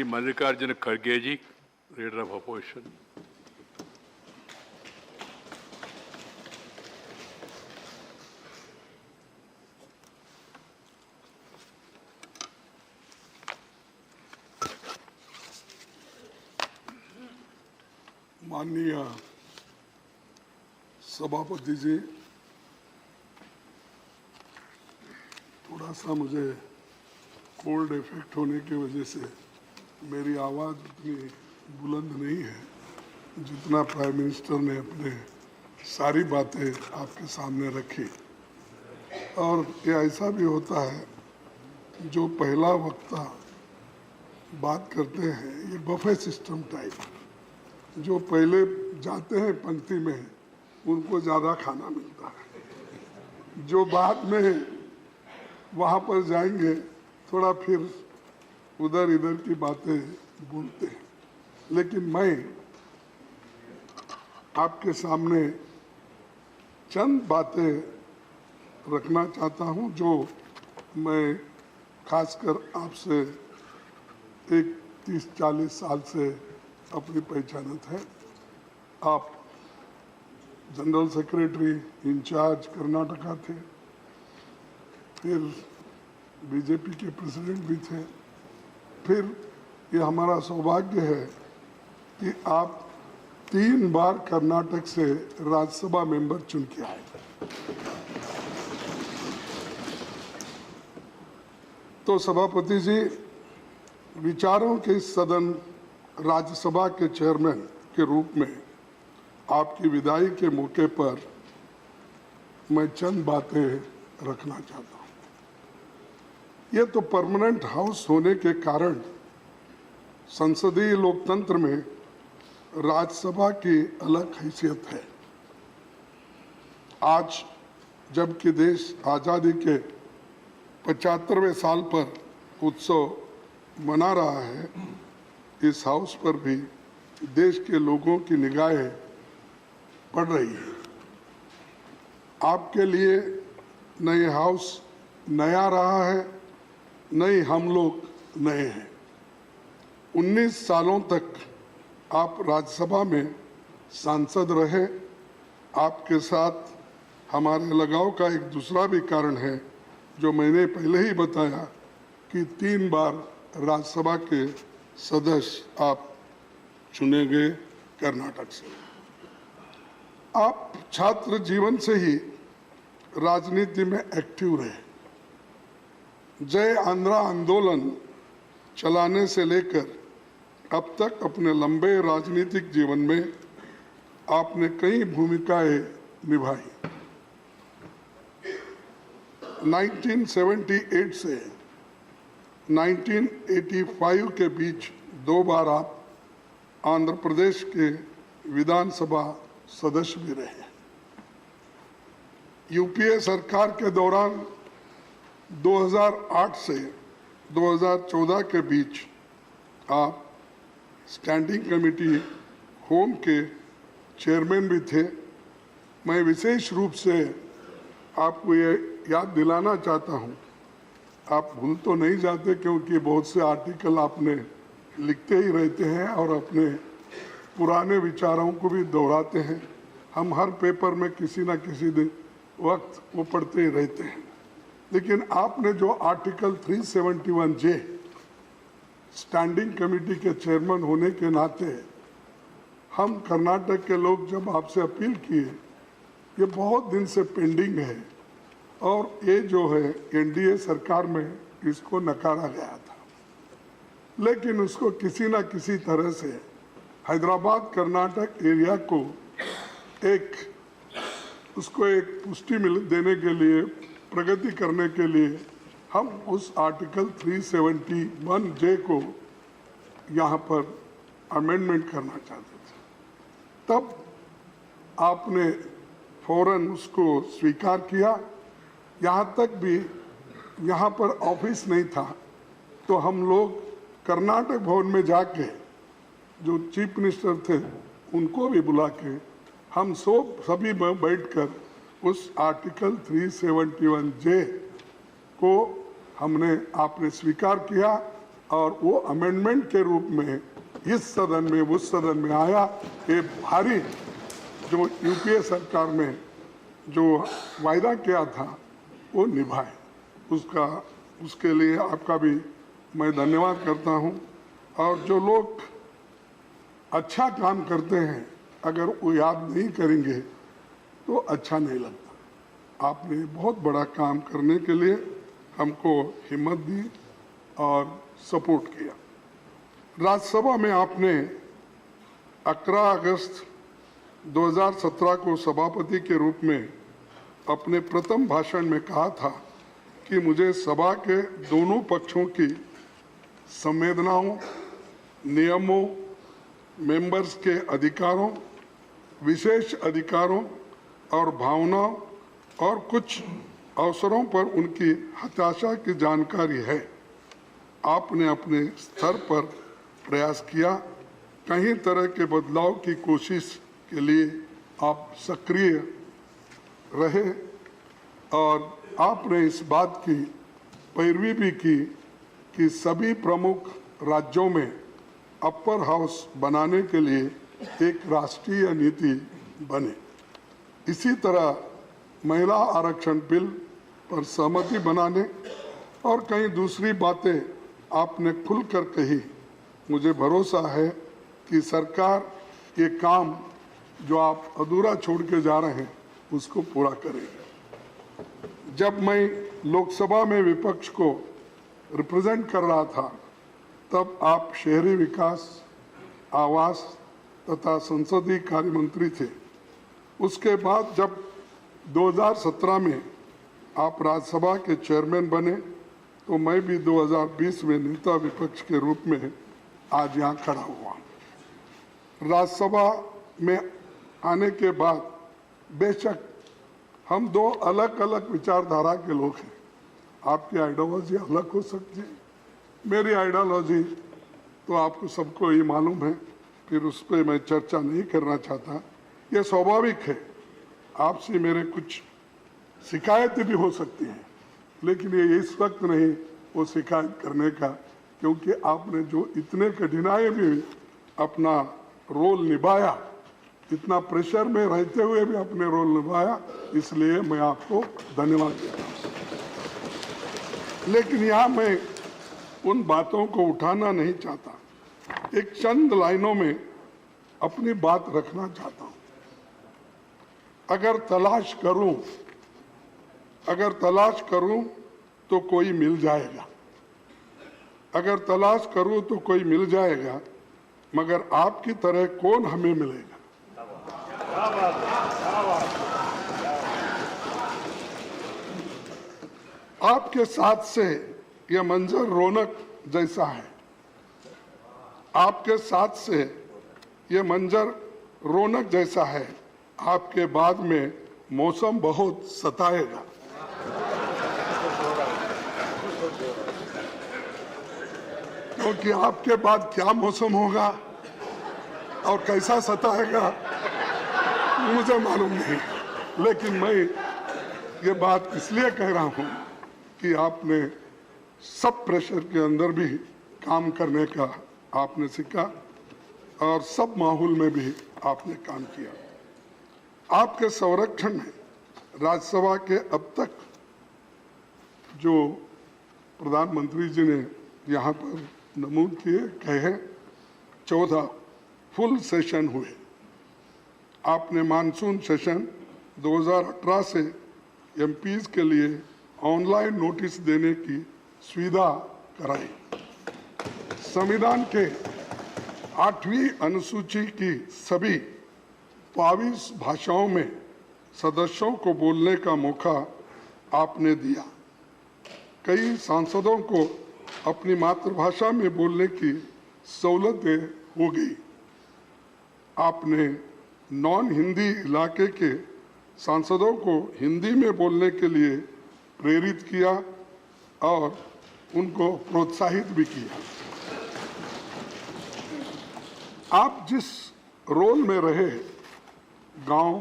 Mallikarjuna Kharge ji, Leader of Opposition. माननीय सभापति जी, थोड़ा सा मुझे कोल्ड इफेक्ट होने की वजह से मेरी आवाज़ उतनी बुलंद नहीं है जितना प्राइम मिनिस्टर ने अपने सारी बातें आपके सामने रखी। और ये ऐसा भी होता है, जो पहला वक्ता बात करते हैं, ये बफे सिस्टम टाइप, जो पहले जाते हैं पंक्ति में उनको ज़्यादा खाना मिलता है, जो बाद में वहाँ पर जाएंगे थोड़ा फिर उधर इधर की बातें बोलते हैं। लेकिन मैं आपके सामने चंद बातें रखना चाहता हूँ जो मैं खासकर आपसे एक 30-40 साल से अपनी पहचानत है। आप जनरल सेक्रेटरी इंचार्ज कर्नाटका थे, फिर बीजेपी के प्रेसिडेंट भी थे, फिर ये हमारा सौभाग्य है कि आप 3 बार कर्नाटक से राज्यसभा मेंबर चुन के आए। तो सभापति जी, विचारों के सदन राज्यसभा के चेयरमैन के रूप में आपकी विदाई के मौके पर मैं चंद बातें रखना चाहता हूँ। ये तो परमानेंट हाउस होने के कारण संसदीय लोकतंत्र में राज्यसभा की अलग हैसियत है। आज जबकि देश आज़ादी के 75वें साल पर उत्सव मना रहा है, इस हाउस पर भी देश के लोगों की निगाहें पड़ रही है। आपके लिए न ये हाउस नया रहा है, न ही हम लोग नए हैं। 19 सालों तक आप राज्यसभा में सांसद रहे। आपके साथ हमारे लगाव का एक दूसरा भी कारण है, जो मैंने पहले ही बताया कि 3 बार राज्यसभा के सदस्य आप चुने गए कर्नाटक से। आप छात्र जीवन से ही राजनीति में एक्टिव रहे। जय आंध्रा आंदोलन चलाने से लेकर अब तक अपने लंबे राजनीतिक जीवन में आपने कई भूमिकाएं निभाई। 1978 से 1985 के बीच 2 बार आप आंध्र प्रदेश के विधानसभा सदस्य भी रहे। यूपीए सरकार के दौरान 2008 से 2014 के बीच आप स्टैंडिंग कमेटी होम के चेयरमैन भी थे। मैं विशेष रूप से आपको ये याद दिलाना चाहता हूँ, आप भूल तो नहीं जाते क्योंकि बहुत से आर्टिकल आपने लिखते ही रहते हैं और अपने पुराने विचारों को भी दोहराते हैं। हम हर पेपर में किसी न किसी दिन वक्त वो पढ़ते ही रहते हैं। लेकिन आपने जो आर्टिकल 371 जे स्टैंडिंग कमेटी के चेयरमैन होने के नाते हम कर्नाटक के लोग जब आपसे अपील किए, ये बहुत दिन से पेंडिंग है और ये जो है एनडीए सरकार में इसको नकारा गया था, लेकिन उसको किसी न किसी तरह से हैदराबाद कर्नाटक एरिया को उसको एक पुष्टि देने के लिए, प्रगति करने के लिए हम उस आर्टिकल 371 जे को यहाँ पर अमेंडमेंट करना चाहते थे। तब आपने फौरन उसको स्वीकार किया। यहाँ तक भी यहाँ पर ऑफिस नहीं था, तो हम लोग कर्नाटक भवन में जाके जो चीफ मिनिस्टर थे उनको भी बुला के हम सभी में बैठकर उस आर्टिकल 371 जे को आपने स्वीकार किया और वो अमेंडमेंट के रूप में इस सदन में उस सदन में आया। ये भारी जो यूपीए सरकार में जो वायदा किया था वो निभाए, उसके लिए आपका भी मैं धन्यवाद करता हूं। और जो लोग अच्छा काम करते हैं अगर वो याद नहीं करेंगे तो अच्छा नहीं लगता। आपने बहुत बड़ा काम करने के लिए हमको हिम्मत दी और सपोर्ट किया। राज्यसभा में आपने 11 अगस्त 2017 को सभापति के रूप में अपने प्रथम भाषण में कहा था कि मुझे सभा के दोनों पक्षों की संवेदनाओं, नियमों, मेंबर्स के अधिकारों, विशेष अधिकारों और भावनाओं और कुछ अवसरों पर उनकी हताशा की जानकारी है। आपने अपने स्तर पर प्रयास किया, कई तरह के बदलाव की कोशिश के लिए आप सक्रिय रहे और आपने इस बात की पैरवी भी की कि सभी प्रमुख राज्यों में अपर हाउस बनाने के लिए एक राष्ट्रीय नीति बने। इसी तरह महिला आरक्षण बिल पर सहमति बनाने और कई दूसरी बातें आपने खुलकर कही। मुझे भरोसा है कि सरकार ये काम जो आप अधूरा छोड़ के जा रहे हैं उसको पूरा करेगी। जब मैं लोकसभा में विपक्ष को रिप्रेजेंट कर रहा था तब आप शहरी विकास, आवास तथा संसदीय कार्य मंत्री थे। उसके बाद जब 2017 में आप राज्यसभा के चेयरमैन बने तो मैं भी 2020 में नेता विपक्ष के रूप में आज यहाँ खड़ा हुआ। राज्यसभा में आने के बाद बेशक हम दो अलग अलग विचारधारा के लोग हैं। आपकी आइडियोलॉजी अलग हो सकती है, मेरी आइडियोलॉजी तो आपको सबको ही मालूम है, फिर उस पर मैं चर्चा नहीं करना चाहता। ये स्वाभाविक है, आपसे मेरे कुछ शिकायतें भी हो सकती हैं, लेकिन ये इस वक्त नहीं वो शिकायत करने का, क्योंकि आपने जो इतने कठिनाई में अपना रोल निभाया, इतना प्रेशर में रहते हुए भी अपने रोल निभाया, इसलिए मैं आपको धन्यवाद देता हूँ। लेकिन यहाँ मैं उन बातों को उठाना नहीं चाहता, एक चंद लाइनों में अपनी बात रखना चाहता हूँ। अगर तलाश करूं तो कोई मिल जाएगा, अगर तलाश करूं तो कोई मिल जाएगा, मगर आपकी तरह कौन हमें मिलेगा। आपके साथ से यह मंजर रौनक जैसा है, आपके साथ से यह मंजर रौनक जैसा है, आपके बाद में मौसम बहुत सताएगा। क्योंकि आपके बाद क्या मौसम होगा और कैसा सताएगा मुझे मालूम नहीं, लेकिन मैं ये बात इसलिए कह रहा हूं कि आपने सब प्रेशर के अंदर भी काम करने का आपने सीखा और सब माहौल में भी आपने काम किया। आपके संरक्षण में राज्यसभा के अब तक जो प्रधानमंत्री जी ने यहाँ पर नमूद किए कहे 14 फुल सेशन हुए। आपने मानसून सेशन 2018 से एमपीज के लिए ऑनलाइन नोटिस देने की सुविधा कराई। संविधान के 8वीं अनुसूची की सभी 22 भाषाओं में सदस्यों को बोलने का मौका आपने दिया। कई सांसदों को अपनी मातृभाषा में बोलने की सहूलतें हो गई। आपने नॉन हिंदी इलाके के सांसदों को हिंदी में बोलने के लिए प्रेरित किया और उनको प्रोत्साहित भी किया। आप जिस रोल में रहे, गांव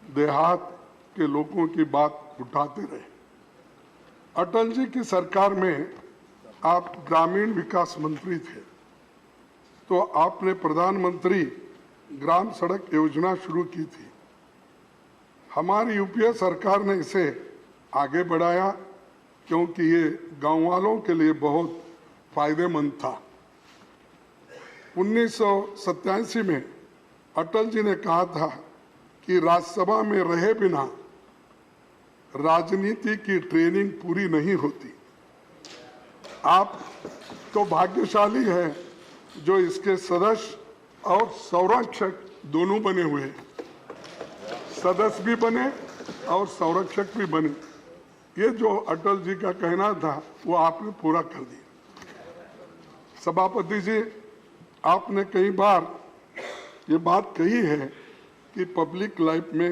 देहात के लोगों की बात उठाते रहे। अटल जी की सरकार में आप ग्रामीण विकास मंत्री थे, तो आपने प्रधानमंत्री ग्राम सड़क योजना शुरू की थी। हमारी यूपीए सरकार ने इसे आगे बढ़ाया क्योंकि ये गांव वालों के लिए बहुत फायदेमंद था। 1987 में अटल जी ने कहा था कि राज्यसभा में रहे बिना राजनीति की ट्रेनिंग पूरी नहीं होती। आप तो भाग्यशाली हैं जो इसके सदस्य और संरक्षक दोनों बने हुए हैं। सदस्य भी बने और संरक्षक भी बने। ये जो अटल जी का कहना था वो आपने पूरा कर दिया। सभापति जी, आपने कई बार ये बात कही है कि पब्लिक लाइफ में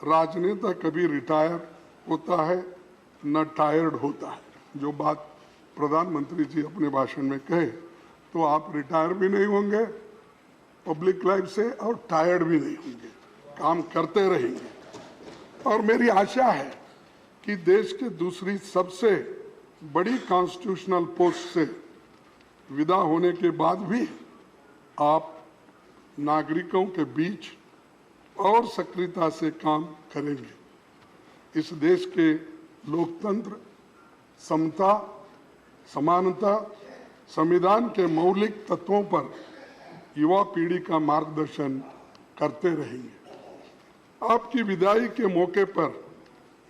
राजनेता कभी रिटायर होता है न टायर्ड होता है। जो बात प्रधानमंत्री जी अपने भाषण में कहे, तो आप रिटायर भी नहीं होंगे पब्लिक लाइफ से और टायर्ड भी नहीं होंगे, काम करते रहेंगे। और मेरी आशा है कि देश के दूसरी सबसे बड़ी कॉन्स्टिट्यूशनल पोस्ट से विदा होने के बाद भी आप नागरिकों के बीच और सक्रियता से काम करेंगे। इस देश के लोकतंत्र, समता, समानता, संविधान के मौलिक तत्वों पर युवा पीढ़ी का मार्गदर्शन करते रहेंगे। आपकी विदाई के मौके पर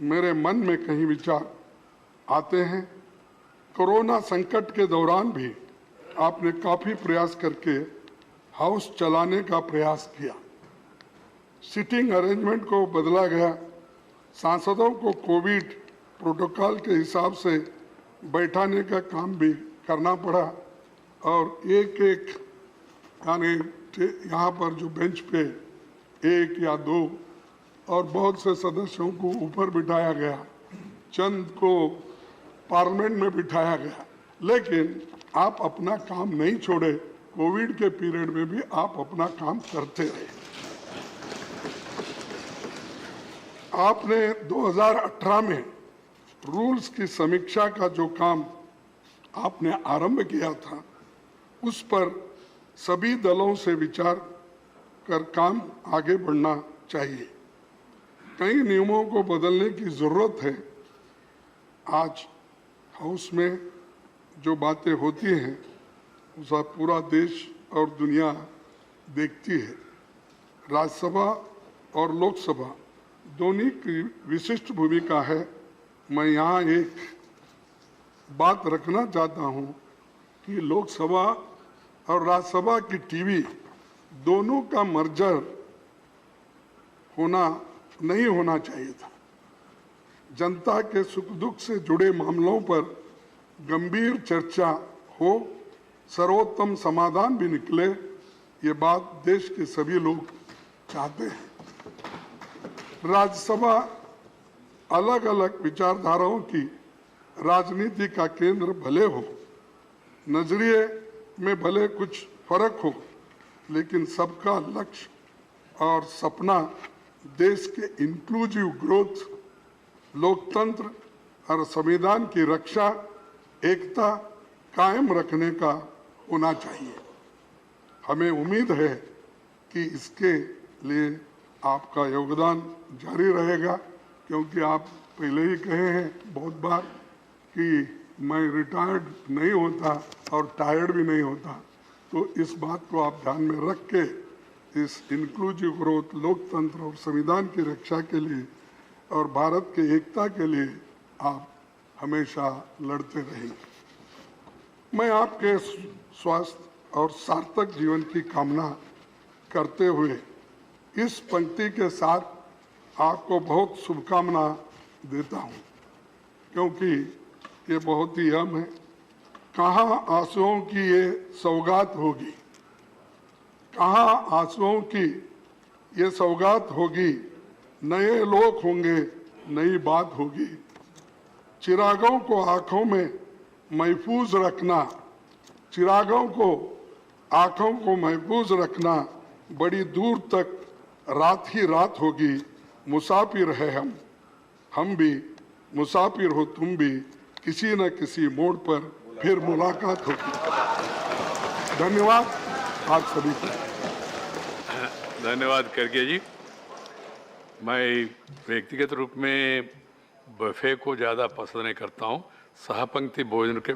मेरे मन में कई विचार आते हैं। कोरोना संकट के दौरान भी आपने काफी प्रयास करके हाउस चलाने का प्रयास किया। सिटिंग अरेंजमेंट को बदला गया, सांसदों को कोविड प्रोटोकॉल के हिसाब से बैठाने का काम भी करना पड़ा और एक एक यानी यहाँ पर जो बेंच पे एक या दो और बहुत से सदस्यों को ऊपर बिठाया गया, चंद को पार्लियामेंट में बिठाया गया, लेकिन आप अपना काम नहीं छोड़े। कोविड के पीरियड में भी आप अपना काम करते रहे। आपने 2018 में रूल्स की समीक्षा का जो काम आपने आरंभ किया था, उस पर सभी दलों से विचार कर काम आगे बढ़ना चाहिए। कई नियमों को बदलने की जरूरत है। आज हाउस में जो बातें होती हैं उसका पूरा देश और दुनिया देखती है। राज्यसभा और लोकसभा दोनों की विशिष्ट भूमिका है। मैं यहाँ एक बात रखना चाहता हूँ कि लोकसभा और राज्यसभा की टीवी दोनों का मर्जर नहीं होना चाहिए था। जनता के सुख दुख से जुड़े मामलों पर गंभीर चर्चा हो, सर्वोत्तम समाधान भी निकले, ये बात देश के सभी लोग चाहते हैं। राज्यसभा अलग अलग विचारधाराओं की राजनीति का केंद्र भले हो, नजरिए में भले कुछ फर्क हो, लेकिन सबका लक्ष्य और सपना देश के इंक्लूसिव ग्रोथ, लोकतंत्र और संविधान की रक्षा, एकता कायम रखने का होना चाहिए। हमें उम्मीद है कि इसके लिए आपका योगदान जारी रहेगा, क्योंकि आप पहले ही कहे हैं बहुत बार कि मैं रिटायर्ड नहीं होता और टायर्ड भी नहीं होता। तो इस बात को आप ध्यान में रख के इस इंक्लूसिव ग्रोथ, लोकतंत्र और संविधान की रक्षा के लिए और भारत के एकता के लिए आप हमेशा लड़ते रहेंगे। मैं आपके स्वास्थ्य और सार्थक जीवन की कामना करते हुए इस पंक्ति के साथ आपको बहुत शुभकामना देता हूँ, क्योंकि ये बहुत ही अहम है। कहाँ आंसुओं की ये सौगात होगी, कहाँ आंसुओं की ये सौगात होगी, नए लोग होंगे, नई बात होगी। चिरागों को आंखों में महफूज रखना, चिरागों को आंखों को महफूज रखना, बड़ी दूर तक रात ही रात होगी। मुसाफिर है हम भी मुसाफिर हो तुम भी, किसी न किसी मोड़ पर फिर मुलाकात होगी। धन्यवाद आप सभी को। धन्यवाद खड़गे जी। मैं व्यक्तिगत रूप में बफे को ज़्यादा पसंद नहीं करता हूँ, सहपंक्ति भोजन के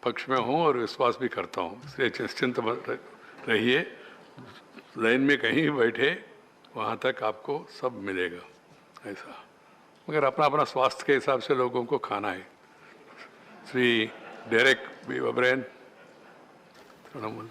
पक्ष में हूँ और विश्वास भी करता हूँ। इसलिए निश्चिंत रहिए, लाइन में कहीं भी बैठे वहाँ तक आपको सब मिलेगा ऐसा, मगर अपना अपना स्वास्थ्य के हिसाब से लोगों को खाना है। Shri Derek B O'Brien, Trinamool.